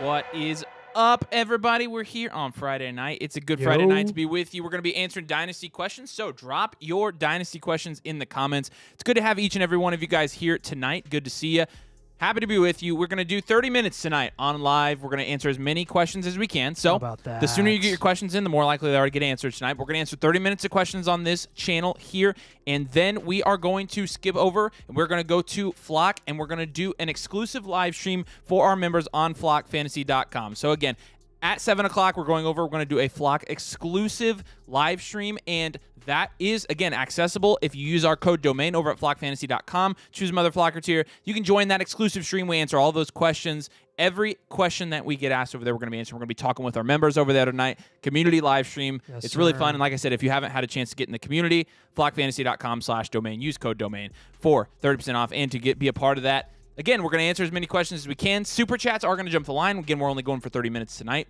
What is up, everybody? We're here on Friday night. It's a good Friday night to be with you. We're going to be answering Dynasty questions, so drop your Dynasty questions in the comments. It's good to have each and every one of you guys here tonight. Good to see you. Happy to be with you. We're going to do 30 minutes tonight on live. We're going to answer as many questions as we can. So the sooner you get your questions in, the more likely they are to get answered tonight. We're going to answer 30 minutes of questions on this channel here, and then we are going to skip over, and we're going to go to Flock, and we're going to do an exclusive live stream for our members on flockfantasy.com. So again, at 7 o'clock, we're going to do a Flock exclusive live stream, and that is, again, accessible if you use our code domain over at flockfantasy.com. Choose Mother Flocker tier. You can join that exclusive stream. We answer all those questions. Every question that we get asked over there, we're going to be answering. We're going to be talking with our members over there tonight. Community live stream. Yes, it's really fun. And like I said, if you haven't had a chance to get in the community, flockfantasy.com/domain. Use code domain for 30% off and to be a part of that. Again, we're going to answer as many questions as we can. Super chats are going to jump the line. Again, we're only going for 30 minutes tonight.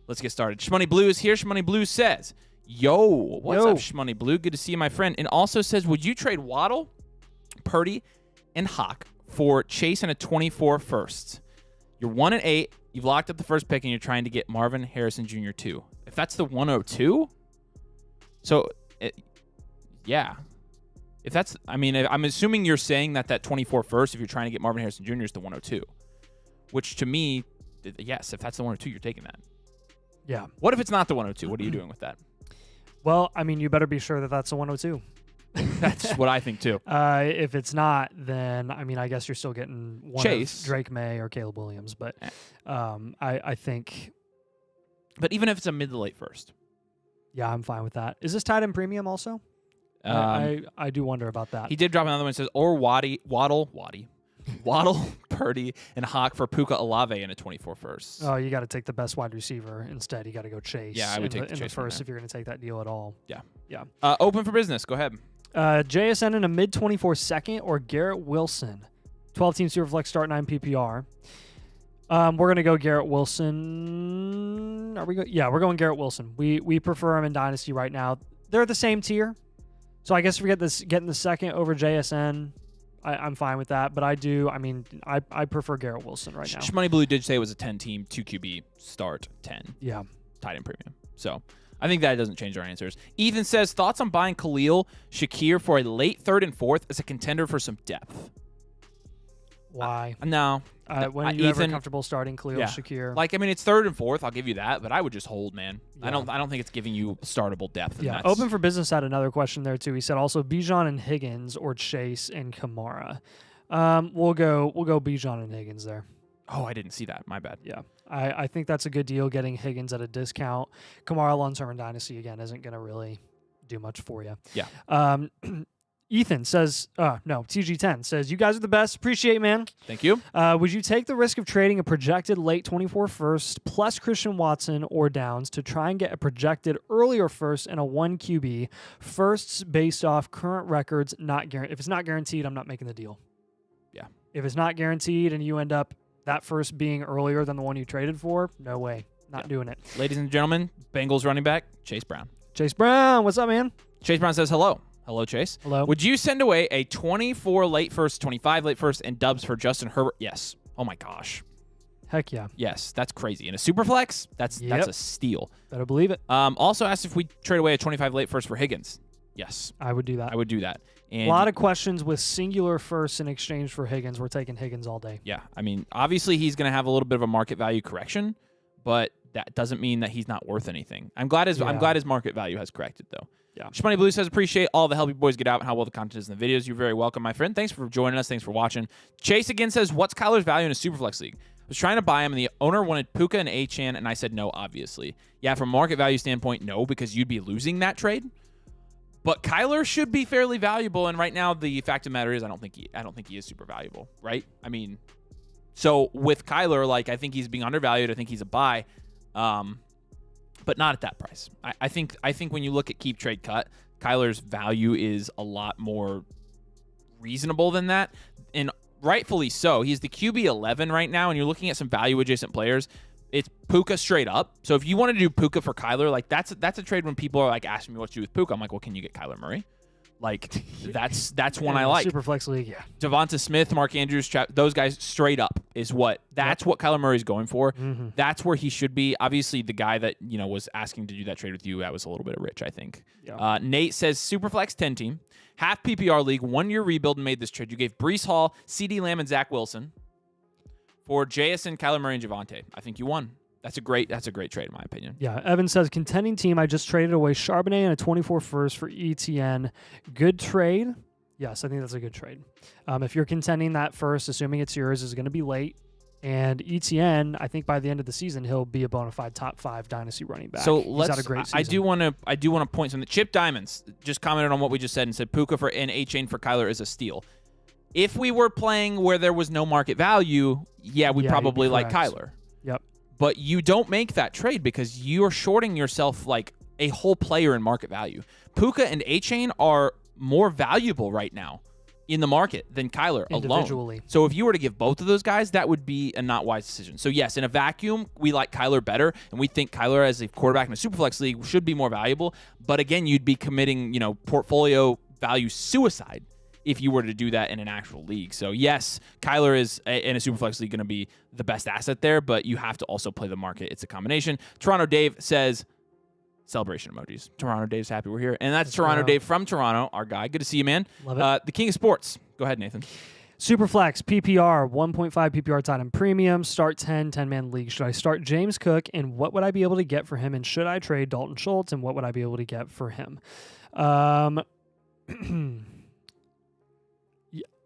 Let's get started. Shmoney Blue is here. Shmoney Blue says, Yo, what's up, Shmoney Blue? Good to see you, my friend. And also says, would you trade Waddle, Purdy, and Hawk for Chase and a 24 first? You're 1-8. You've locked up the first pick, and you're trying to get Marvin Harrison Jr. too. If that's the 102, so yeah. If that's, I mean, I'm assuming you're saying that 24 first, if you're trying to get Marvin Harrison Jr. is the 102, which to me, yes, if that's the 102, you're taking that. Yeah. What if it's not the 102? What are you doing with that? Well, I mean, you better be sure that that's a 102. That's what I think too. If it's not, then I mean, I guess you're still getting one Chase, of Drake May or Caleb Williams, but I think. But even if it's a mid to late first, yeah, I'm fine with that. Is this tied in premium also? I do wonder about that. He did drop another one. That says or Waddle, Purdy, and Hawk for Puka Olave in a 24 first. Oh, you got to take the best wide receiver instead. You got to go Chase. Yeah, I would take in the first if you're going to take that deal at all. Yeah. Yeah. Open for business. Go ahead. JSN in a mid 24 second or Garrett Wilson, 12-team Superflex start 9 PPR. We're going to go Garrett Wilson. Yeah, we're going Garrett Wilson. We prefer him in Dynasty right now. they're the same tier. So I guess if we getting the second over JSN, I'm fine with that. But I prefer Garrett Wilson right now. Shmoney Blue did say it was a 10-team, 2 QB start 10. Yeah. Tight end premium. So I think that doesn't change our answers. Ethan says, thoughts on buying Khalil Shakir for a late 3rd and 4th as a contender for some depth? Why? No. When are you ever comfortable starting Khalil Shakir? It's 3rd and 4th. I'll give you that, but I would just hold, man. Yeah. I don't think it's giving you startable depth. Yeah. Open for Business had another question there too. He said also Bijan and Higgins or Chase and Kamara. We'll go Bijan and Higgins there. Oh, I didn't see that. My bad. Yeah. I think that's a good deal getting Higgins at a discount. Kamara long-term in Dynasty, again, isn't going to really do much for you. Yeah. Ethan says, TG10 says, you guys are the best. Appreciate it, man. Thank you. Would you take the risk of trading a projected late 24 first plus Christian Watson or Downs to try and get a projected earlier first and a 1 QB? Firsts based off current records, not guaranteed. If it's not guaranteed, I'm not making the deal. Yeah. If it's not guaranteed and you end up that first being earlier than the one you traded for, no way. Not doing it. Ladies and gentlemen, Bengals running back, Chase Brown. Chase Brown, what's up, man? Chase Brown says hello. Hello, Chase. Hello. Would you send away a 24 late first, 25 late first, and dubs for Justin Herbert? Yes. Oh, my gosh. Heck yeah. Yes, that's crazy. In a super flex, that's a steal. Better believe it. Also asked if we trade away a 25 late first for Higgins. Yes. I would do that. I would do that. And a lot of questions with singular firsts in exchange for Higgins. We're taking Higgins all day. Yeah. Obviously he's going to have a little bit of a market value correction, but that doesn't mean that he's not worth anything. I'm glad his market value has corrected, though. Yeah. Shmoney Blue says, appreciate all the help you boys get out and how well the content is in the videos. You're very welcome, my friend. Thanks for joining us. Thanks for watching. Chase again says, what's Kyler's value in a Superflex league? I was trying to buy him, and the owner wanted Puka and Achane, and I said no, obviously. Yeah, from a market value standpoint, no, because you'd be losing that trade. But Kyler should be fairly valuable, and right now the fact of the matter is I don't think he is super valuable, right? So with Kyler, I think he's being undervalued. I think he's a buy. But not at that price. I think when you look at keep, trade, cut, Kyler's value is a lot more reasonable than that, and rightfully so. He's the QB 11 right now, and you're looking at some value adjacent players. It's Puka straight up. So if you want to do Puka for Kyler, that's a trade when people are asking me what to do with Puka. I'm like, well, can you get Kyler Murray? That's one I like. Superflex league, yeah. Devonta Smith, Mark Andrews, those guys straight up is what Kyler Murray's going for. Mm-hmm. That's where he should be. Obviously, the guy that was asking to do that trade with you, that was a little bit of rich, I think. Yeah. Nate says Superflex 10 team, half PPR league, 1 year rebuild, and made this trade. You gave Breece Hall, CeeDee Lamb, and Zach Wilson for JSN, Kyler Murray, and Javonte. I think you won. That's a great trade in my opinion. Yeah. Evan says, contending team, I just traded away Charbonnet and a 24 first for ETN. Good trade. Yes, I think that's a good trade. If you're contending that first, assuming it's yours, is going to be late. And ETN, I think by the end of the season, he'll be a bona fide top 5 dynasty running back. So he's had a great season. I do want to point something. Chip Diamonds just commented on what we just said and said Puka for and Achane for Kyler is a steal. If we were playing where there was no market value, we probably like Kyler. Yep. But you don't make that trade because you're shorting yourself like a whole player in market value. Puka and Achane are more valuable right now in the market than Kyler alone. So if you were to give both of those guys, that would be a not wise decision. So yes, in a vacuum, we like Kyler better, and we think Kyler as a quarterback in a Superflex league should be more valuable. But again, you'd be committing, portfolio value suicide if you were to do that in an actual league. So yes, Kyler is in a Superflex league going to be the best asset there, but you have to also play the market. It's a combination. Toronto Dave says, celebration emojis. Toronto Dave's happy we're here. And that's Toronto Dave from Toronto, our guy. Good to see you, man. Love it. The king of sports. Go ahead, Nathan. Superflex, PPR, 1.5 PPR tight end premium, start 10-man league. Should I start James Cook, and what would I be able to get for him? And should I trade Dalton Schultz, and what would I be able to get for him?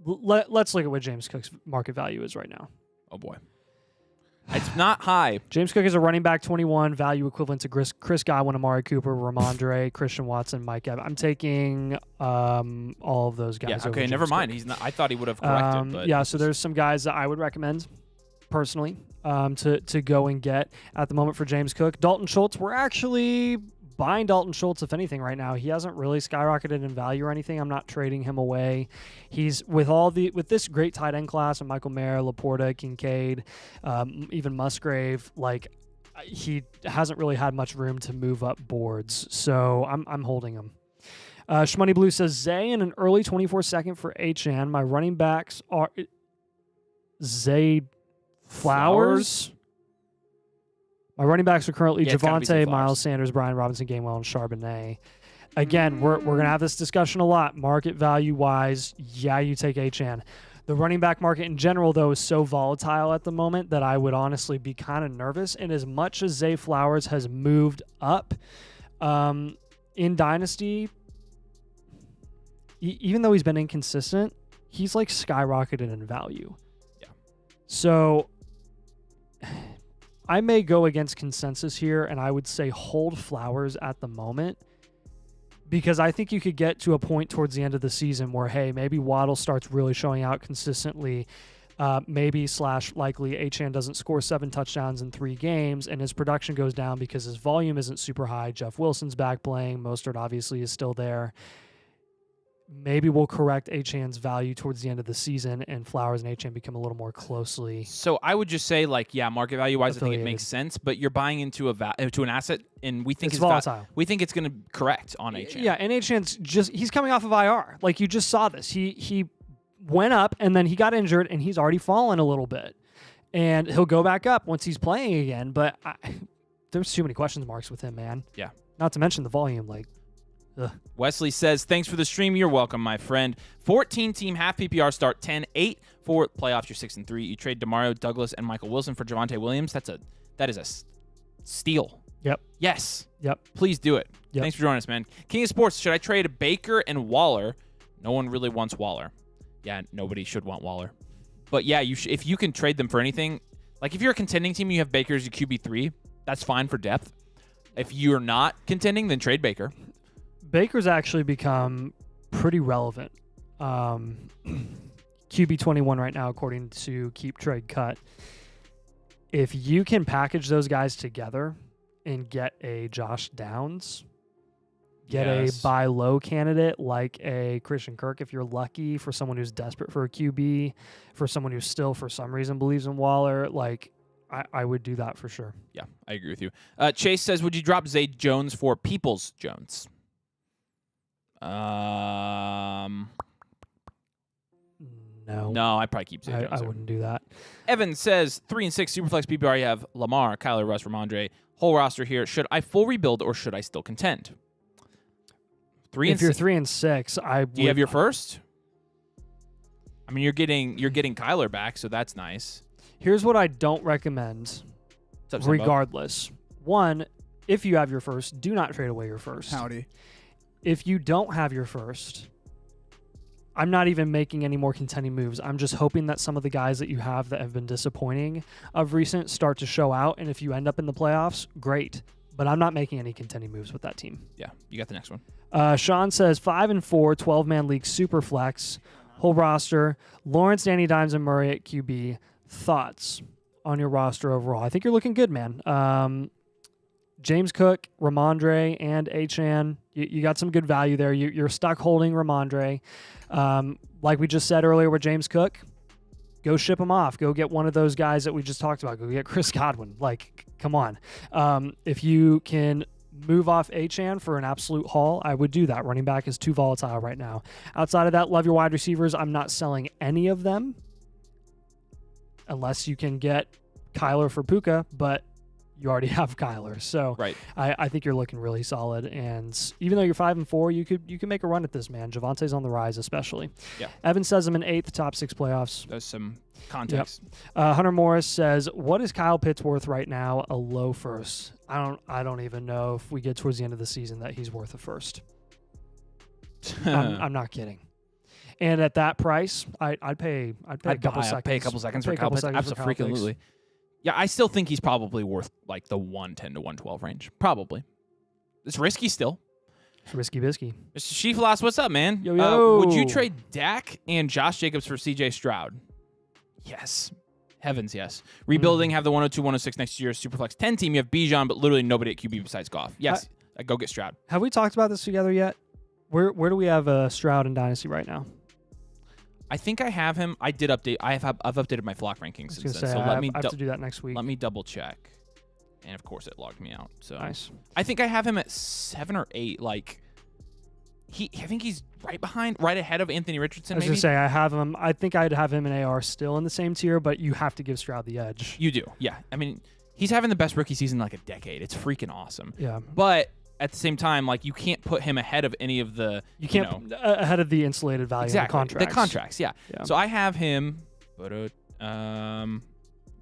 Let's look at what James Cook's market value is right now. Oh, boy. It's not high. James Cook is a running back 21, value equivalent to Chris Godwin, Amari Cooper, Ramondre, Christian Watson, Mike Evans. I'm taking all of those guys. Yeah, okay, never mind. He's not. I thought he would have corrected. But so there's some guys that I would recommend personally to go and get at the moment for James Cook. Dalton Schultz, we're actually buying Dalton Schultz, if anything, right now. He hasn't really skyrocketed in value or anything. I'm not trading him away. He's with this great tight end class of Michael Mayer, Laporta, Kincaid, even Musgrave. He hasn't really had much room to move up boards, so I'm holding him. Shmoney Blue says, Zay and an early 24-second for Achan. My running backs are Zay Flowers. My running backs are currently Javonte, Miles Sanders, Brian Robinson, Gainwell, and Charbonnet. Again, we're going to have this discussion a lot. Market value-wise, yeah, you take Achan. The running back market in general, though, is so volatile at the moment that I would honestly be kind of nervous. And as much as Zay Flowers has moved up in Dynasty, even though he's been inconsistent, he's like skyrocketed in value. Yeah. So I may go against consensus here, and I would say hold Flowers at the moment, because I think you could get to a point towards the end of the season where, hey, maybe Waddle starts really showing out consistently. Maybe/likely Achan doesn't score 7 touchdowns in 3 games, and his production goes down because his volume isn't super high. Jeff Wilson's back playing. Mostert obviously is still there. Maybe we'll correct Achan's value towards the end of the season, and Flowers and Achan become a little more closely. So I would just say, market value wise, I think it makes sense. But you're buying into an asset, and we think it's volatile. We think it's going to correct on Achan. Yeah, and Achan's he's coming off of IR. Like you just saw this. He went up and then he got injured, and he's already fallen a little bit, and he'll go back up once he's playing again. But there's too many question marks with him, man. Yeah. Not to mention the volume, Ugh. Wesley says, thanks for the stream. You're welcome, my friend. 14-team half PPR start 10-8 for playoffs. You're 6-3. You trade DeMario Douglas and Michael Wilson for Javonte Williams. That is a steal. Yep. Yes. Yep. Please do it. Yep. Thanks for joining us, man. King of Sports, should I trade Baker and Waller? No one really wants Waller. Yeah, nobody should want Waller. But yeah, if you can trade them for anything, like if you're a contending team, you have Baker as your QB3, that's fine for depth. If you're not contending, then trade Baker. Baker's actually become pretty relevant. QB21 right now, according to Keep Trade Cut. If you can package those guys together and get a Josh Downs, get a buy low candidate like a Christian Kirk if you're lucky, for someone who's desperate for a QB, for someone who still for some reason believes in Waller, I would do that for sure. Yeah, I agree with you. Chase says, would you drop Zay Jones for Peoples Jones? No. No, I'd probably keep Zay Jones. I wouldn't do that. Evan says, 3 and 6 Superflex PPR. You have Lamar, Kyler, Russ, Ramondre. Whole roster here. Should I full rebuild or should I still contend? If you're 3 and 6, do you have your first? I mean, you're getting Kyler back, so that's nice. Here's what I don't recommend. Regardless, one, if you have your first, do not trade away your first. Howdy. If you don't have your first, I'm not even making any more contending moves. I'm just hoping that some of the guys that you have that have been disappointing of recent start to show out. And if you end up in the playoffs, great. But I'm not making any contending moves with that team. Yeah, you got the next one. Sean says 5 and 4, 12-man league super flex, whole roster, Lawrence, Danny Dimes, and Murray at QB. Thoughts on your roster overall? I think you're looking good, man. James Cook, Ramondre, and Achan. You got some good value there. You're stuck holding Ramondre. Like we just said earlier with James Cook, go ship him off. Go get one of those guys that we just talked about. Go get Chris Godwin. Come on. If you can move off Achan for an absolute haul, I would do that. Running back is too volatile right now. Outside of that, love your wide receivers. I'm not selling any of them unless you can get Kyler for Puka, but you already have Kyler. So right. I think you're looking really solid. And even though you're 5 and 4, you can make a run at this, man. Javonte's on the rise, especially. Yeah. Evan says I'm in 8th, top 6 playoffs. There's some context. Yep. Hunter Morris says, what is Kyle Pitts worth right now? A low first. I don't even know if we get towards the end of the season that he's worth a first. I'm not kidding. And at that price, I'd pay a couple seconds. Pay a couple seconds for Kyle Pitts. Absolutely. Yeah, I still think he's probably worth the 110 to 112 range. Probably. It's risky still. It's risky bisky. Mr. Sheefloss, what's up, man? Yo. Would you trade Dak and Josh Jacobs for CJ Stroud? Yes. Heavens, yes. Rebuilding, have the 102, 106 next year. Superflex 10 team. You have Bijan, but literally nobody at QB besides Goff. Yes. Go get Stroud. Have we talked about this together yet? Where do we have Stroud in Dynasty right now? I think I have him. I did update. I've updated my flock rankings since then. So I have to do that next week. Let me double check. And of course, it logged me out. So nice. I think I have him at 7 or 8. I think he's right ahead of Anthony Richardson. I was maybe. gonna say I have him. I think I'd have him and AR still in the same tier, but you have to give Stroud the edge. You do, yeah. I mean, he's having the best rookie season in like a decade. It's freaking awesome. Yeah. But at the same time, like you can't put him ahead of any of the ahead of the insulated value of the contracts. The contracts, yeah. So I have him.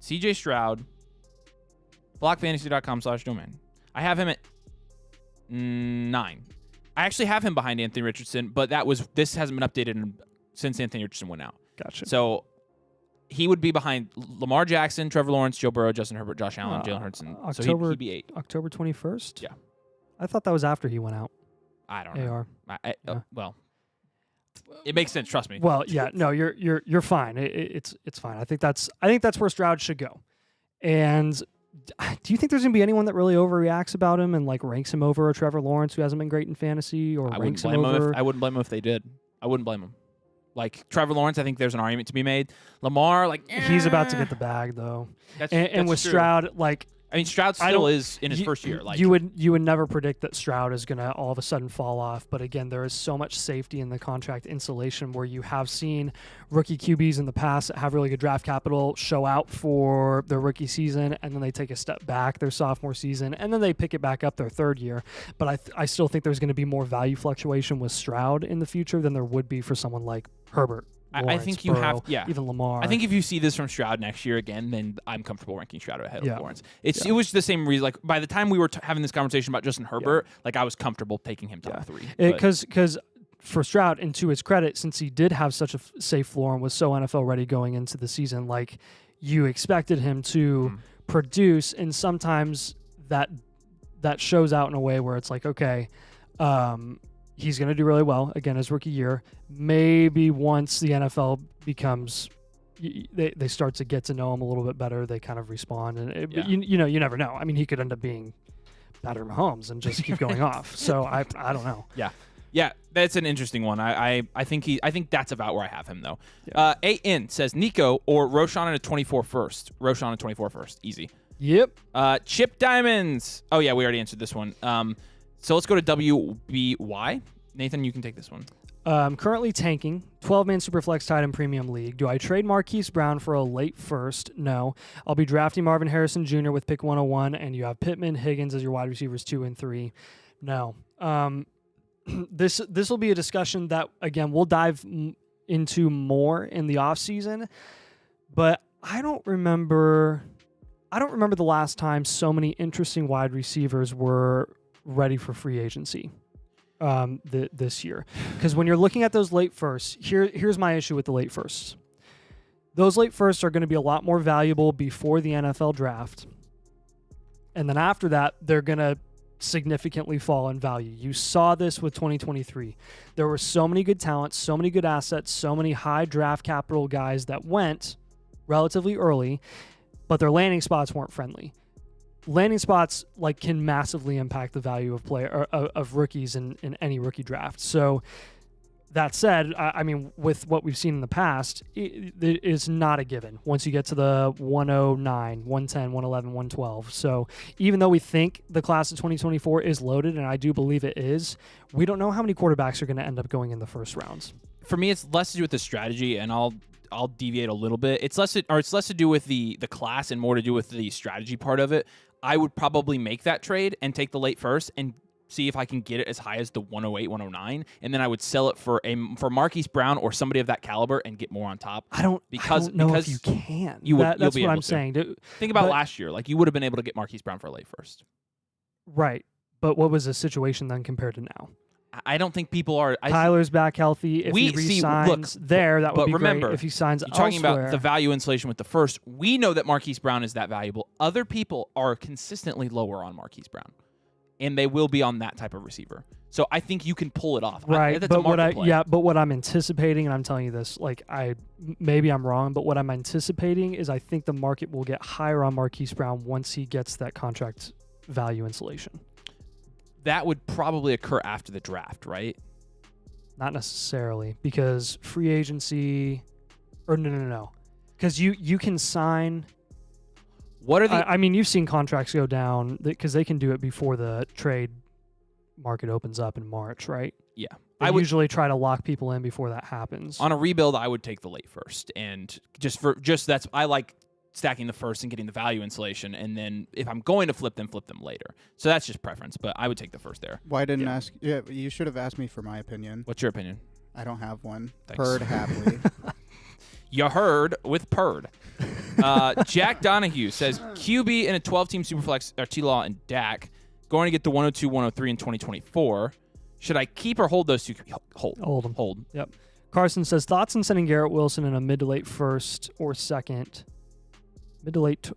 CJ Stroud. Blockfantasy.com/domain. I have him at 9. I actually have him behind Anthony Richardson, but this hasn't been updated since Anthony Richardson went out. Gotcha. So he would be behind Lamar Jackson, Trevor Lawrence, Joe Burrow, Justin Herbert, Josh Allen, Jalen Hurts. So he'd be 8. October 21st? Yeah. I thought that was after he went out. I don't know. AR. Well, it makes sense. Trust me. Well, yeah. No, you're fine. It's fine. I think that's where Stroud should go. And do you think there's gonna be anyone that really overreacts about him and like ranks him over a Trevor Lawrence who hasn't been great in fantasy, or ranks him over? I wouldn't blame him if they did. I wouldn't blame him. Like Trevor Lawrence, I think there's an argument to be made. Lamar, like he's about to get the bag though. That's with true. Stroud, like. I mean, Stroud still is in his first year. Like you would never predict that Stroud is going to all of a sudden fall off. But again, there is so much safety in the contract insulation where you have seen rookie QBs in the past that have really good draft capital show out for their rookie season, and then they take a step back their sophomore season, and then they pick it back up their third year. But I still think there's going to be more value fluctuation with Stroud in the future than there would be for someone like Herbert. Lawrence, I think you Burrow, have, even Lamar. I think if you see this from Stroud next year again, then I'm comfortable ranking Stroud ahead of Lawrence. It Yeah. was the same reason. Like by the time we were having this conversation about Justin Herbert, like I was comfortable taking him top 3. Because for Stroud, and to his credit, since he did have such a safe floor and was so NFL ready going into the season, like you expected him to produce, and sometimes that shows out in a way where it's like, okay. He's going to do really well, again, his rookie year. Maybe once the NFL becomes, they start to get to know him a little bit better, they kind of respond. And you never know. I mean, he could end up being Patrick Mahomes and just keep going off. So I don't know. Yeah, that's an interesting one. I think that's about where I have him though. AN says Nico or Roshan at a 24 first. Roshan at 24 first, easy. Yep. Chip Diamonds. Oh yeah, we already answered this one. So let's go to WBY. Nathan, you can take this one. Currently tanking, 12-man Superflex tight end premium league. Do I trade Marquise Brown for a late first? No. I'll be drafting Marvin Harrison Jr. with pick 101, and you have Pittman, Higgins as your wide receivers 2 and 3. No. This will be a discussion that, again, we'll dive into more in the offseason, but I don't remember the last time so many interesting wide receivers were ready for free agency this year. Because when you're looking at those late firsts, here's my issue with the late firsts. Those late firsts are going to be a lot more valuable before the NFL draft. And then after that, they're going to significantly fall in value. You saw this with 2023. There were so many good talents, so many good assets, so many high draft capital guys that went relatively early, but their landing spots weren't friendly. Landing spots like can massively impact the value of rookies in any rookie draft. So that said, I mean, with what we've seen in the past, it is not a given once you get to the 109, 110, 111, 112. So even though we think the class of 2024 is loaded, and I do believe it is, we don't know how many quarterbacks are going to end up going in the first rounds. For me, it's less to do with the strategy, and I'll deviate a little bit. It's less to do with the class and more to do with the strategy part of it. I would probably make that trade and take the late first and see if I can get it as high as the 108, 109, and then I would sell it for Marquise Brown or somebody of that caliber and get more on top. I don't know if you can. That's what I'm saying. Think about last year. Like you would have been able to get Marquise Brown for a late first. Right. But what was the situation then compared to now? I don't think people are. Tyler's back healthy. If he resigns that would be remember, great. If he signs you're talking about the value insulation with the first. We know that Marquise Brown is that valuable. Other people are consistently lower on Marquise Brown, and they will be on that type of receiver. So I think you can pull it off. Right, but what I'm anticipating, and I'm telling you this, like maybe I'm wrong, but what I'm anticipating is I think the market will get higher on Marquise Brown once he gets that contract value insulation. That would probably occur after the draft, right? Not necessarily, because free agency, or no, because you can sign. What are the? I mean, you've seen contracts go down because they can do it before the trade market opens up in March, right? Yeah. I would usually try to lock people in before that happens. On a rebuild, I would take the late first, and I like stacking the first and getting the value insulation, and then if I'm going to flip them later. So that's just preference, but I would take the first there. Why didn't ask? Yeah, you should have asked me for my opinion. What's your opinion? I don't have one. Thanks. Purred happily. You heard with Purd. Jack Donahue says QB in a 12-team Superflex or T-Law and Dak going to get the 102, 103 in 2024. Should I keep or hold those two? Hold them. Hold. Yep. Carson says thoughts on sending Garrett Wilson in a mid to late first or second, mid to late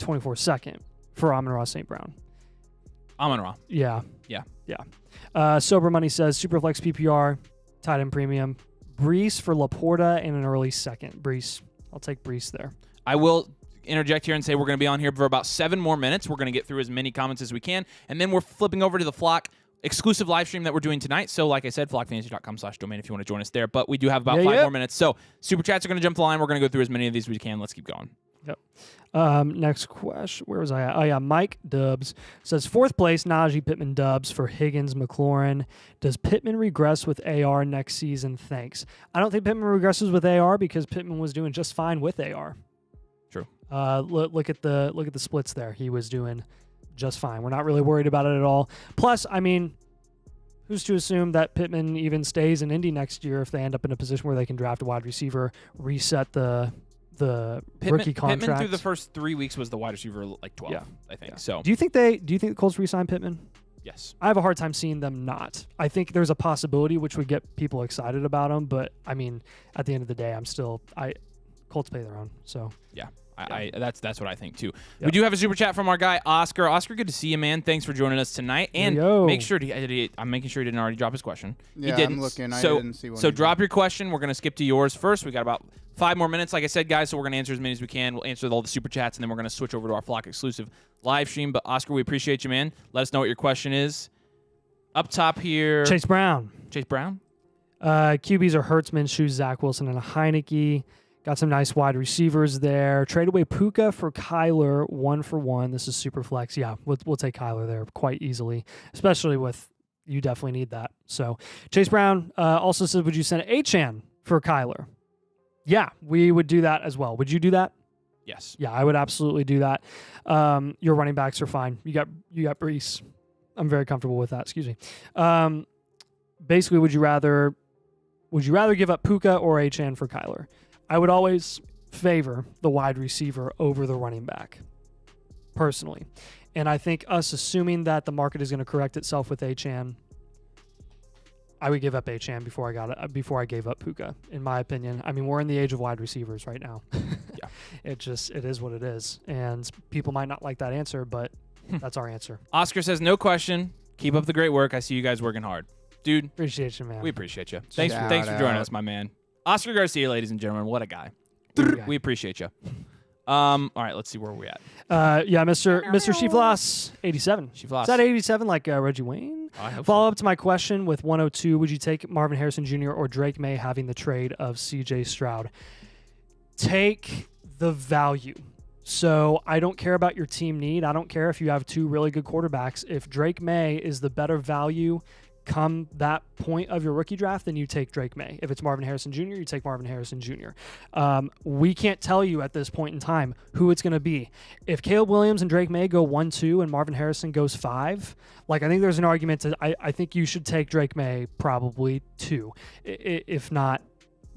24 second for Amon-Ra St. Brown. Amon-Ra. Yeah. Yeah. Sober Money says Superflex PPR, tight end premium, Brees for Laporta in an early second. Brees. I'll take Brees there. I will interject here and say we're going to be on here for about 7 more minutes. We're going to get through as many comments as we can, and then we're flipping over to the Flock exclusive live stream that we're doing tonight. So like I said, flockfantasy.com/domain if you want to join us there. But we do have about 5 more minutes. So super chats are going to jump the line. We're going to go through as many of these as we can. Let's keep going. Yep. Next question. Where was I at? Oh, yeah. Mike Dubs says 4th place, Najee Pittman Dubs for Higgins, McLaurin. Does Pittman regress with AR next season? Thanks. I don't think Pittman regresses with AR because Pittman was doing just fine with AR. True. Look at the splits there. He was doing just fine. We're not really worried about it at all. Plus, I mean, who's to assume that Pittman even stays in Indy next year if they end up in a position where they can draft a wide receiver, reset the rookie contract? Pittman through the first 3 weeks was the wide receiver like 12, I think. Yeah. So do you think the Colts re-sign Pittman? Yes. I have a hard time seeing them not. I think there's a possibility which would get people excited about him, but I mean, at the end of the day, Colts pay their own. So yeah. That's what I think too. Yep. We do have a super chat from our guy Oscar. Oscar, good to see you, man. Thanks for joining us tonight. And make sure I'm making sure he didn't already drop his question. Yeah, he didn't. I'm looking. I so, didn't see one. So drop your question. We're gonna skip to yours first. We got about 5 more minutes, like I said, guys. So we're gonna answer as many as we can. We'll answer all the super chats, and then we're gonna switch over to our Flock exclusive live stream. But Oscar, we appreciate you, man. Let us know what your question is. Up top here, Chase Brown. QBs are Hurts, Minshew, Zach Wilson, and a Heineke. Got some nice wide receivers there. Trade away Puka for Kyler, 1-for-1. This is super flex. Yeah, we'll take Kyler there quite easily, especially with you definitely need that. So Chase Brown also said, would you send Achane for Kyler? Yeah, we would do that as well. Would you do that? Yes. Yeah, I would absolutely do that. Your running backs are fine. You got Brees. I'm very comfortable with that. Excuse me. Basically, would you rather give up Puka or Achane for Kyler? I would always favor the wide receiver over the running back, personally. And I think us assuming that the market is going to correct itself with Achane, I would give up Achane before I gave up Puka, in my opinion. I mean, we're in the age of wide receivers right now. Yeah. It is what it is. And people might not like that answer, but that's our answer. Oscar says, no question. Keep up the great work. I see you guys working hard. Dude. Appreciate you, man. We appreciate you. Thanks for joining us, my man. Oscar Garcia, ladies and gentlemen. What a guy. We appreciate you. All right, let's see where we're at. Mr. Shiflas, 87. Shiflas. Is that 87 like Reggie Wayne? I hope Follow up to my question with 102. Would you take Marvin Harrison Jr. or Drake May having the trade of C.J. Stroud? Take the value. So I don't care about your team need. I don't care if you have 2 really good quarterbacks. If Drake May is the better value come that point of your rookie draft, then you take Drake May. If it's Marvin Harrison Jr., you take Marvin Harrison Jr. We can't tell you at this point in time who it's going to be. If Caleb Williams and Drake May go 1-2 and Marvin Harrison goes 5, I think there's an argument to I think you should take Drake May probably 2, if not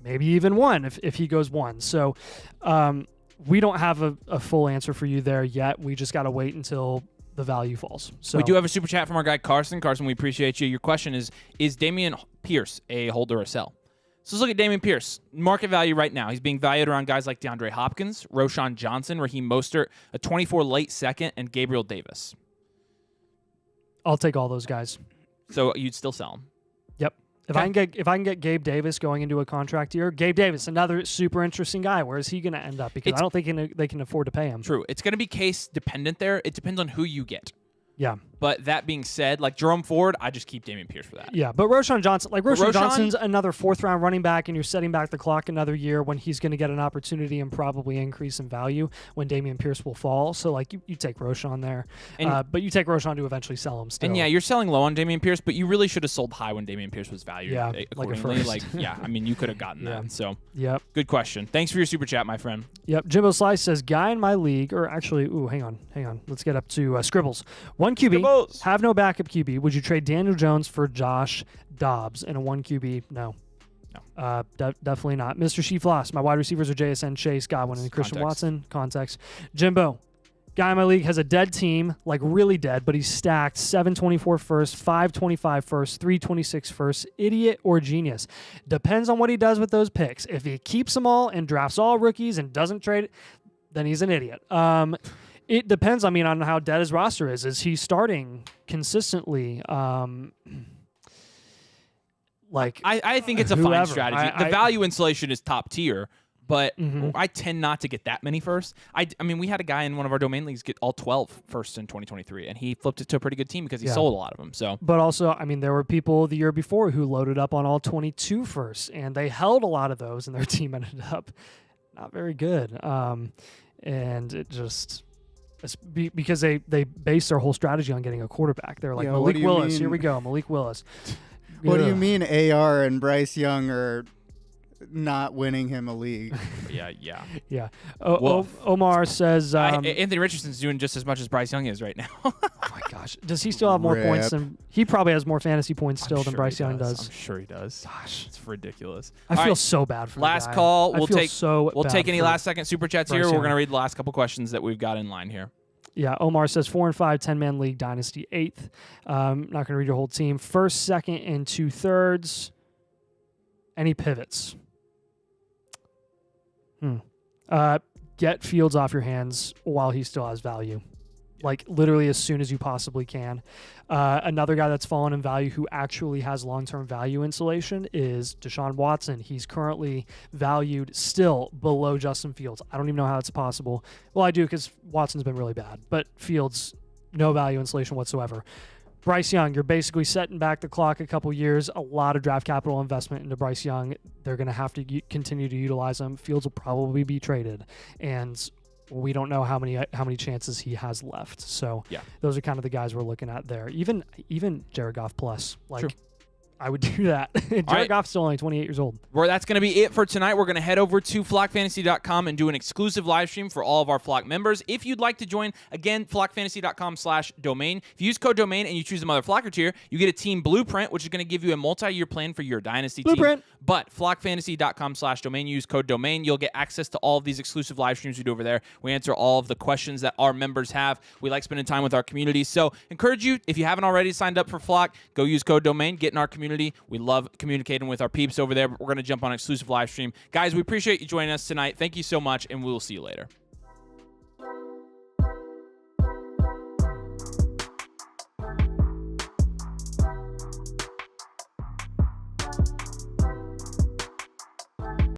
maybe even 1 if he goes 1. So we don't have a full answer for you there yet. We just got to wait until the value falls. So we do have a super chat from our guy Carson. Carson, we appreciate you. Your question is Dameon Pierce a hold or a sell? So let's look at Dameon Pierce. Market value right now. He's being valued around guys like DeAndre Hopkins, Roshan Johnson, Raheem Mostert, a 24 late second, and Gabriel Davis. I'll take all those guys. So you'd still sell them? Yep. If I can get Gabe Davis going into a contract year, Gabe Davis, another super interesting guy. Where is he going to end up? Because I don't think they can afford to pay him. True. It's going to be case dependent there. It depends on who you get. Yeah. But that being said, like Jerome Ford, I just keep Dameon Pierce for that. Yeah, but Roshan Johnson, Roshan- Johnson's another 4th-round running back, and you're setting back the clock another year when he's going to get an opportunity and probably increase in value when Dameon Pierce will fall. So, like, you take Roshan there. But you take Roshan to eventually sell him still. And, yeah, you're selling low on Dameon Pierce, but you really should have sold high when Dameon Pierce was valued accordingly. I mean, you could have gotten that. So, good question. Thanks for your super chat, my friend. Yep. Jimbo Slice says, guy in my league, or actually, hang on. Let's get up to Scribbles. 1 QB, Scribbles. have no backup QB. Would you trade Daniel Jones for Josh Dobbs in a 1 QB? No. Definitely not. Mr. Sheafloss, my wide receivers are JSN, Chase, Godwin, and Christian Watson. Context. Jimbo, guy in my league has a dead team, like really dead, but he's stacked 724 first, 525 first, 326 first. Idiot or genius? Depends on what he does with those picks. If he keeps them all and drafts all rookies and doesn't trade it, then he's an idiot. It depends, on how dead his roster is. Is he starting consistently? I think it's a fine strategy. The value insulation is top tier, but I tend not to get that many first. I mean, we had a guy in one of our domain leagues get all 12 first in 2023, and he flipped it to a pretty good team because he sold a lot of them. So, but also, there were people the year before who loaded up on all 22 first, and they held a lot of those, and their team ended up not very good. And it just... because they base their whole strategy on getting a quarterback. They're like, Malik Willis, here we go, Malik Willis. What do you mean AR and Bryce Young are not winning him a league? Yeah. Omar says... Anthony Richardson's doing just as much as Bryce Young is right now. Oh, my gosh. Does he still have more points than... He probably has more fantasy points still than Bryce Young does. I'm sure he does. Gosh. It's ridiculous. I feel so bad for last the guy. call. We'll take any for last-second super chats here. We're going to read the last couple questions that we've got in line here. Yeah, Omar says 4 and 5, 10-man league, Dynasty 8th. Not going to read your whole team. 1st, 2nd, and 2/3. Any pivots? Get Fields off your hands while he still has value. Like, literally as soon as you possibly can. Another guy that's fallen in value who actually has long-term value insulation is Deshaun Watson. He's currently valued still below Justin Fields. I don't even know how that's possible. Well, I do, because Watson's been really bad. But Fields, no value insulation whatsoever. Bryce Young, you're basically setting back the clock a couple years. A lot of draft capital investment into Bryce Young. They're going to have to continue to utilize him. Fields will probably be traded. And... we don't know how many chances he has left. So those are kind of the guys we're looking at there. Even Jared Goff plus. True. I would do that. Jared Goff's still only 28 years old. Well, that's going to be it for tonight. We're going to head over to flockfantasy.com and do an exclusive live stream for all of our Flock members. If you'd like to join, again, flockfantasy.com/domain. If you use code domain and you choose the Mother Flocker tier, you get a team blueprint, which is going to give you a multi-year plan for your Dynasty team. But flockfantasy.com/domain, use code domain. You'll get access to all of these exclusive live streams we do over there. We answer all of the questions that our members have. We like spending time with our community. So encourage you, if you haven't already signed up for Flock, go use code domain, get in our community. We love communicating with our peeps over there. We're going to jump on an exclusive live stream. Guys, we appreciate you joining us tonight. Thank you so much, and we will see you later.